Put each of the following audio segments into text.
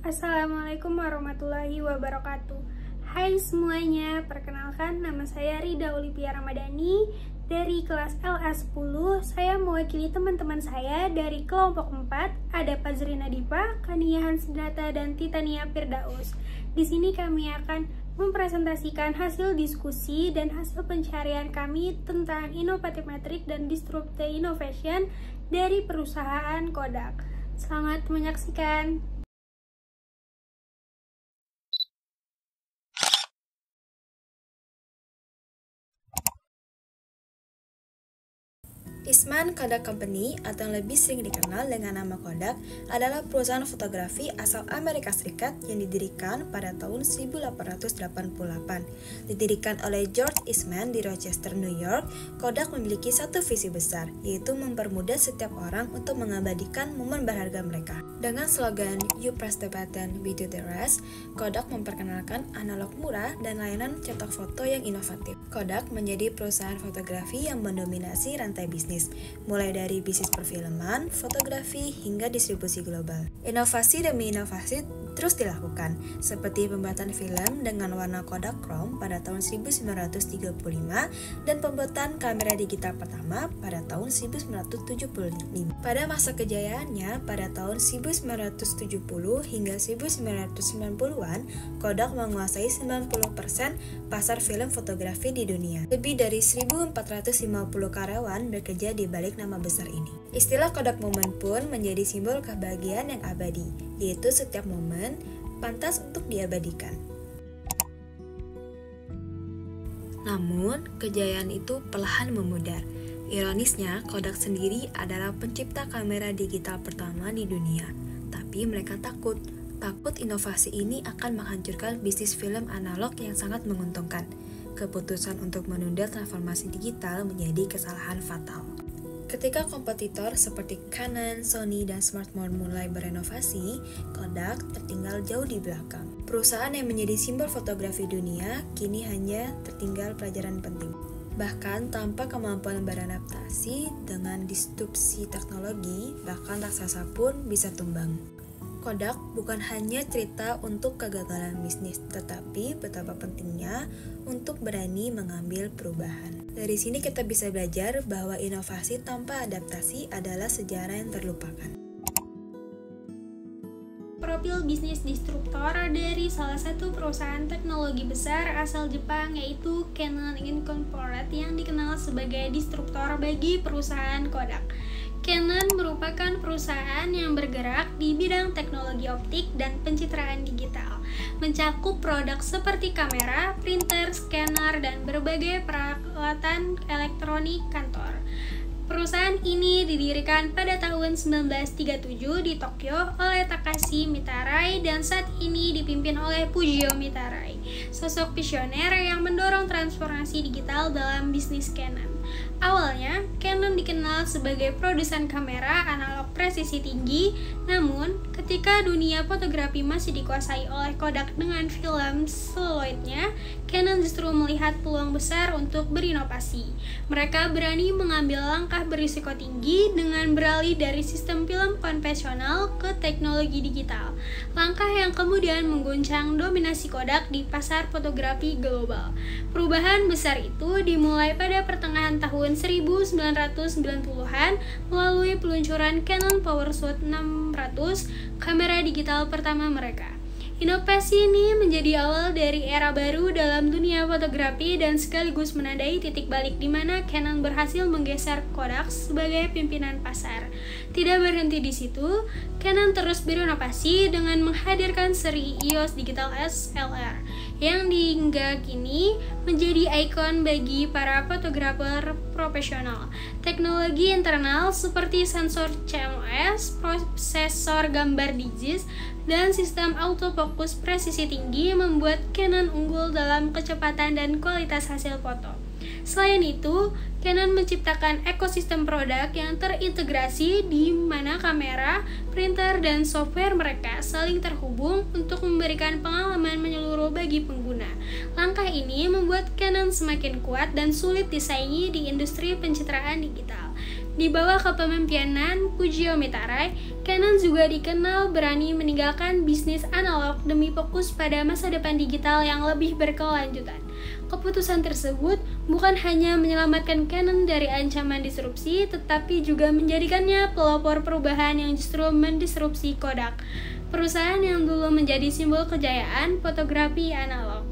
Assalamualaikum warahmatullahi wabarakatuh. Hai semuanya, perkenalkan nama saya Rida Olivia Ramadhani dari kelas LA10. Saya mewakili teman-teman saya dari kelompok 4, ada Pazrina Dipa, Kania Hansdata, dan Titania Firdaus. Di sini kami akan mempresentasikan hasil diskusi dan hasil pencarian kami tentang inovatif metrik dan disruptive innovation dari perusahaan Kodak. Selamat menyaksikan. Eastman Kodak Company, atau yang lebih sering dikenal dengan nama Kodak, adalah perusahaan fotografi asal Amerika Serikat yang didirikan pada tahun 1888. Didirikan oleh George Eastman di Rochester, New York, Kodak memiliki satu visi besar, yaitu mempermudah setiap orang untuk mengabadikan momen berharga mereka. Dengan slogan "You press the button, we do the rest", Kodak memperkenalkan analog murah dan layanan cetak foto yang inovatif. Kodak menjadi perusahaan fotografi yang mendominasi rantai bisnis, mulai dari bisnis perfilman, fotografi, hingga distribusi global. Inovasi demi inovasi terus dilakukan, seperti pembuatan film dengan warna Kodak Chrome pada tahun 1935 dan pembuatan kamera digital pertama pada tahun 1975. Pada masa kejayaannya pada tahun 1970 hingga 1990-an, Kodak menguasai 90% pasar film fotografi di dunia. Lebih dari 1.450 karyawan bekerja di balik nama besar ini. Istilah Kodak Moment pun menjadi simbol kebahagiaan yang abadi, yaitu setiap momen pantas untuk diabadikan. Namun, kejayaan itu perlahan memudar. Ironisnya, Kodak sendiri adalah pencipta kamera digital pertama di dunia. Tapi mereka takut inovasi ini akan menghancurkan bisnis film analog yang sangat menguntungkan. Keputusan untuk menunda transformasi digital menjadi kesalahan fatal. Ketika kompetitor seperti Canon, Sony, dan Smartphone mulai berenovasi, Kodak tertinggal jauh di belakang. Perusahaan yang menjadi simbol fotografi dunia kini hanya tertinggal pelajaran penting. Bahkan tanpa kemampuan beradaptasi dengan disrupsi teknologi, bahkan raksasa pun bisa tumbang. Kodak bukan hanya cerita untuk kegagalan bisnis, tetapi betapa pentingnya untuk berani mengambil perubahan. Dari sini kita bisa belajar bahwa inovasi tanpa adaptasi adalah sejarah yang terlupakan. Profil bisnis disruptor dari salah satu perusahaan teknologi besar asal Jepang, yaitu Canon Incorporated, yang dikenal sebagai disruptor bagi perusahaan Kodak. Canon merupakan perusahaan yang bergerak di bidang teknologi optik dan pencitraan digital, mencakup produk seperti kamera, printer, scanner, dan berbagai peralatan elektronik kantor. Perusahaan ini didirikan pada tahun 1937 di Tokyo oleh Takashi Mitarai dan saat ini dipimpin oleh Fujio Mitarai, sosok visioner yang mendorong transformasi digital dalam bisnis Canon. Awalnya, Canon dikenal sebagai produsen kamera analog presisi tinggi, namun ketika dunia fotografi masih dikuasai oleh Kodak dengan film seluloidnya, Canon justru melihat peluang besar untuk berinovasi. Mereka berani mengambil langkah berisiko tinggi dengan beralih dari sistem film konvensional ke teknologi digital. Langkah yang kemudian mengguncang dominasi Kodak di pasar fotografi global. Perubahan besar itu dimulai pada pertengahan tahun 1990-an melalui peluncuran Canon PowerShot 600, kamera digital pertama mereka. Inovasi ini menjadi awal dari era baru dalam dunia fotografi dan sekaligus menandai titik balik di mana Canon berhasil menggeser Kodak sebagai pimpinan pasar. Tidak berhenti di situ, Canon terus berinovasi dengan menghadirkan seri EOS Digital SLR yang hingga kini menjadi ikon bagi para fotografer profesional. Teknologi internal seperti sensor CMOS, prosesor gambar DIGIS, dan sistem autofokus presisi tinggi membuat Canon unggul dalam kecepatan dan kualitas hasil foto. Selain itu, Canon menciptakan ekosistem produk yang terintegrasi di mana kamera, printer, dan software mereka saling terhubung untuk memberikan pengalaman menyeluruh bagi pengguna. Langkah ini membuat Canon semakin kuat dan sulit disaingi di industri pencitraan digital. Di bawah kepemimpinan Fujio Mitarai, Canon juga dikenal berani meninggalkan bisnis analog demi fokus pada masa depan digital yang lebih berkelanjutan. Keputusan tersebut bukan hanya menyelamatkan Canon dari ancaman disrupsi, tetapi juga menjadikannya pelopor perubahan yang justru mendisrupsi Kodak, perusahaan yang dulu menjadi simbol kejayaan fotografi analog.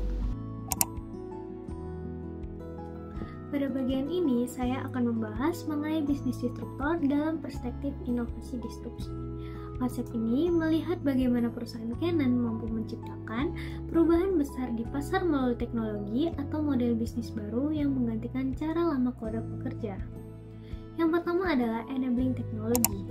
Pada bagian ini, saya akan membahas mengenai bisnis disruptor dalam perspektif inovasi disrupsi. Konsep ini melihat bagaimana perusahaan Canon mampu menciptakan perubahan besar di pasar melalui teknologi atau model bisnis baru yang menggantikan cara lama Kodak bekerja. Yang pertama adalah enabling technology.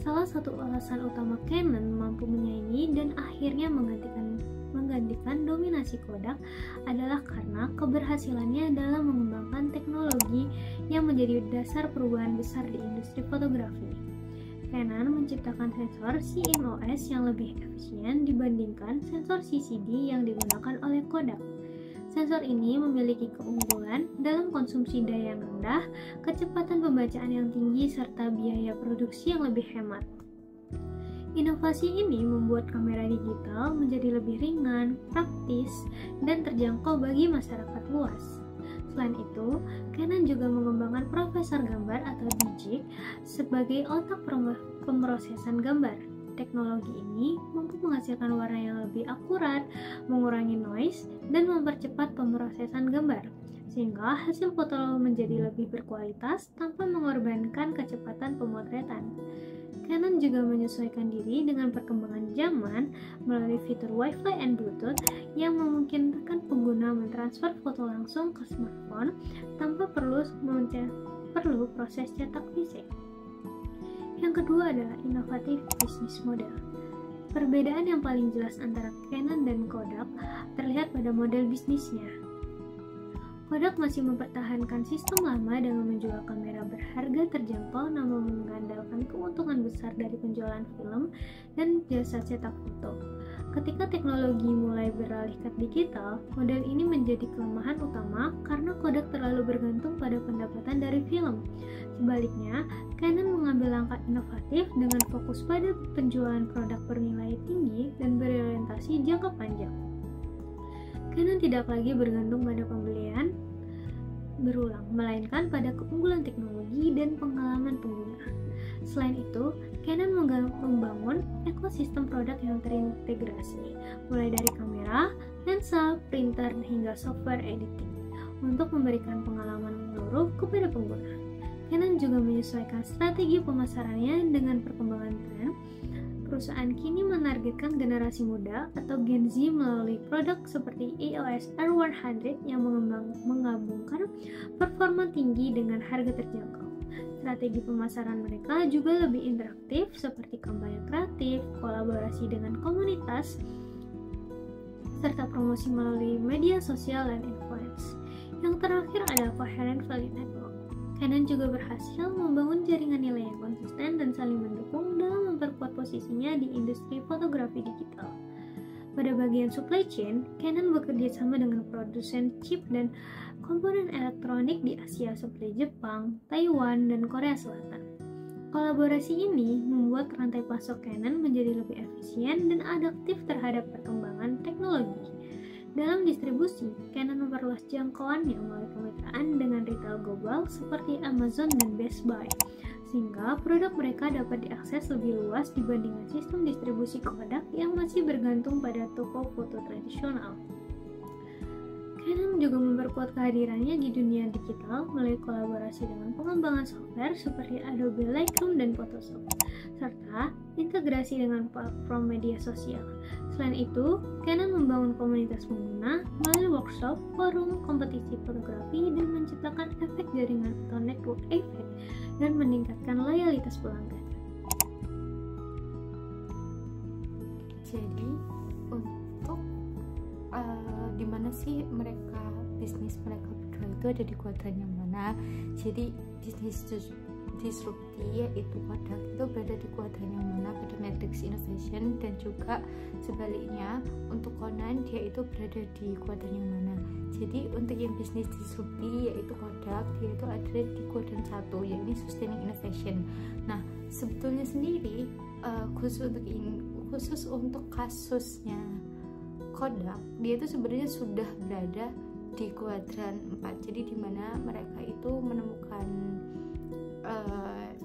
Salah satu alasan utama Canon mampu menyaingi dan akhirnya menggantikan dominasi Kodak adalah karena keberhasilannya dalam mengembangkan teknologi yang menjadi dasar perubahan besar di industri fotografi. Canon menciptakan sensor CMOS yang lebih efisien dibandingkan sensor CCD yang digunakan oleh Kodak. Sensor ini memiliki keunggulan dalam konsumsi daya yang rendah, kecepatan pembacaan yang tinggi, serta biaya produksi yang lebih hemat. Inovasi ini membuat kamera digital menjadi lebih ringan, praktis, dan terjangkau bagi masyarakat luas. Selain itu, Canon juga mengembangkan prosesor gambar atau DIGIC sebagai otak pemrosesan gambar. Teknologi ini mampu menghasilkan warna yang lebih akurat, mengurangi noise, dan mempercepat pemrosesan gambar, sehingga hasil foto menjadi lebih berkualitas tanpa mengorbankan kecepatan pemotretan. Canon juga menyesuaikan diri dengan perkembangan zaman melalui fitur Wi-Fi and Bluetooth yang memungkinkan pengguna mentransfer foto langsung ke smartphone tanpa perlu proses cetak fisik. Yang kedua adalah inovatif business model. Perbedaan yang paling jelas antara Canon dan Kodak terlihat pada model bisnisnya. Kodak masih mempertahankan sistem lama dengan menjual kamera berharga terjangkau namun mengandalkan keuntungan besar dari penjualan film dan jasa cetak foto. Ketika teknologi mulai beralih ke digital, model ini menjadi kelemahan utama karena Kodak terlalu bergantung pada pendapatan dari film. Sebaliknya, Canon mengambil langkah inovatif dengan fokus pada penjualan produk bernilai tinggi dan berorientasi jangka panjang. Canon tidak lagi bergantung pada pembelian berulang, melainkan pada keunggulan teknologi dan pengalaman pengguna. Selain itu, Canon membangun ekosistem produk yang terintegrasi, mulai dari kamera, lensa, printer, hingga software editing, untuk memberikan pengalaman menyeluruh kepada pengguna. Canon juga menyesuaikan strategi pemasarannya dengan perkembangan tren. Perusahaan kini menargetkan generasi muda atau Gen Z melalui produk seperti EOS R100 yang menggabungkan performa tinggi dengan harga terjangkau. Strategi pemasaran mereka juga lebih interaktif seperti kampanye kreatif, kolaborasi dengan komunitas, serta promosi melalui media sosial dan influence. Yang terakhir adalah coherent value network. Canon juga berhasil membangun jaringan nilai yang konsisten dan saling mendukung dalam memperkuat posisinya di industri fotografi digital. Pada bagian supply chain, Canon bekerja sama dengan produsen chip dan komponen elektronik di Asia seperti Jepang, Taiwan, dan Korea Selatan. Kolaborasi ini membuat rantai pasok Canon menjadi lebih efisien dan adaptif terhadap perkembangan teknologi. Dalam distribusi, Canon memperluas jangkauannya melalui kemitraan dengan retail global seperti Amazon dan Best Buy, sehingga produk mereka dapat diakses lebih luas dibandingkan sistem distribusi Kodak yang masih bergantung pada toko foto tradisional. Canon juga memperkuat kehadirannya di dunia digital melalui kolaborasi dengan pengembangan software seperti Adobe Lightroom dan Photoshop, serta integrasi dengan platform media sosial. Selain itu, Canon membangun komunitas pengguna melalui workshop, forum, kompetisi fotografi, dan menciptakan efek jaringan atau network effect dan meningkatkan loyalitas pelanggan. Jadi, untuk di mana sih bisnis mereka berdua itu ada di kuadran yang mana? Jadi disrupti yaitu Kodak itu berada di kuadran yang mana pada matriks innovation, dan juga sebaliknya untuk Conan dia itu berada di kuadran yang mana. Jadi untuk yang bisnis disrupti yaitu Kodak, dia itu ada di kuadran 1 yaitu sustaining innovation. Nah sebetulnya sendiri khusus untuk kasusnya Kodak, dia itu sebenarnya sudah berada di kuadran 4. Jadi dimana mereka itu menemukan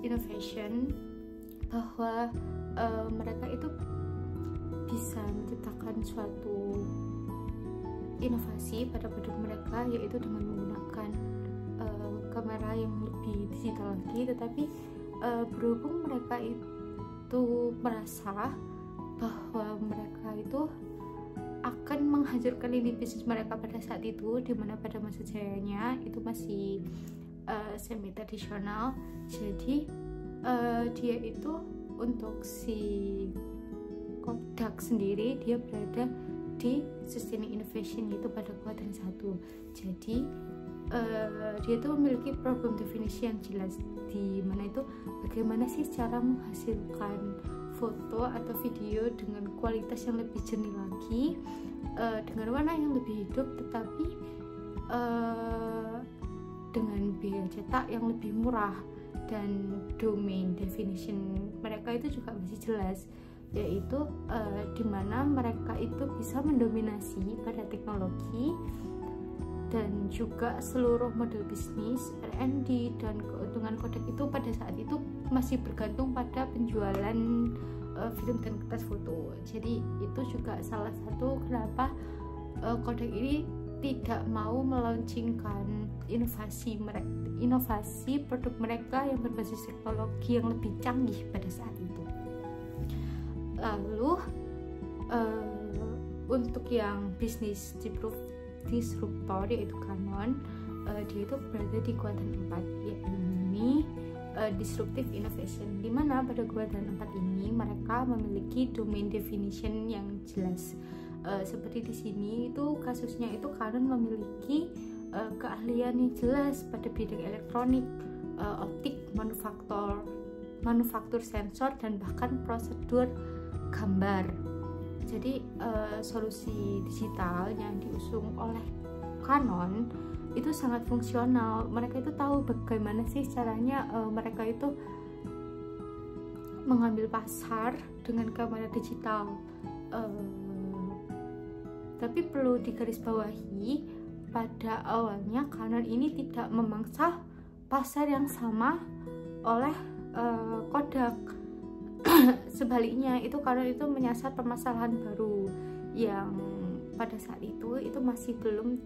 innovation bahwa mereka itu bisa menciptakan suatu inovasi pada produk mereka, yaitu dengan menggunakan kamera yang lebih digital lagi. Tetapi berhubung mereka itu merasa bahwa mereka itu akan menghancurkan lini bisnis mereka pada saat itu, dimana pada masa jayanya itu masih semi tradisional. Jadi dia itu untuk si Kodak sendiri dia berada di sustaining innovation yaitu pada kuadran 1. Jadi dia itu memiliki problem definisi yang jelas, di mana itu bagaimana sih cara menghasilkan foto atau video dengan kualitas yang lebih jernih lagi, dengan warna yang lebih hidup, tetapi dengan biaya cetak yang lebih murah, dan domain definition mereka itu juga masih jelas, yaitu dimana mereka itu bisa mendominasi pada teknologi dan juga seluruh model bisnis, R&D, dan keuntungan Kodak itu pada saat itu masih bergantung pada penjualan film dan kertas foto. Jadi itu juga salah satu kenapa Kodak ini tidak mau melaunchingkan inovasi produk mereka yang berbasis teknologi yang lebih canggih pada saat itu. Lalu untuk yang bisnis disruptor yaitu Canon, dia itu berada di kuadran 4, yakni disruptive innovation, dimana pada kuadran 4 ini mereka memiliki domain definition yang jelas. Seperti di sini itu kasusnya itu Canon memiliki keahlian yang jelas pada bidang elektronik, optik, manufaktur sensor, dan bahkan prosedur gambar. Jadi solusi digital yang diusung oleh Canon itu sangat fungsional. Mereka itu tahu bagaimana sih caranya mereka itu mengambil pasar dengan kamera digital. Tapi perlu digarisbawahi, pada awalnya Canon ini tidak memangsa pasar yang sama oleh Kodak. Sebaliknya itu Canon itu menyasar permasalahan baru yang pada saat itu masih belum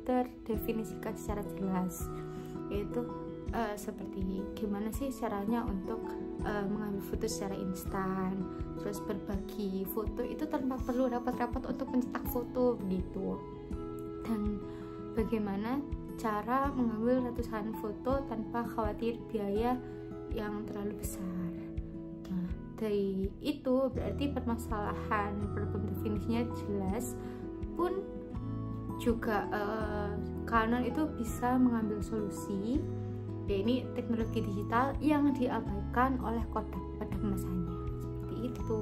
terdefinisikan secara jelas, yaitu seperti gimana sih caranya untuk mengambil foto secara instan, terus berbagi foto itu tanpa perlu repot-repot untuk mencetak foto begitu, dan bagaimana cara mengambil ratusan foto tanpa khawatir biaya yang terlalu besar. Nah, dari itu berarti permasalahan problem definisinya jelas, pun juga Canon itu bisa mengambil solusi, yaitu teknologi digital yang diabaikan oleh Kodak pada masanya. Seperti itu.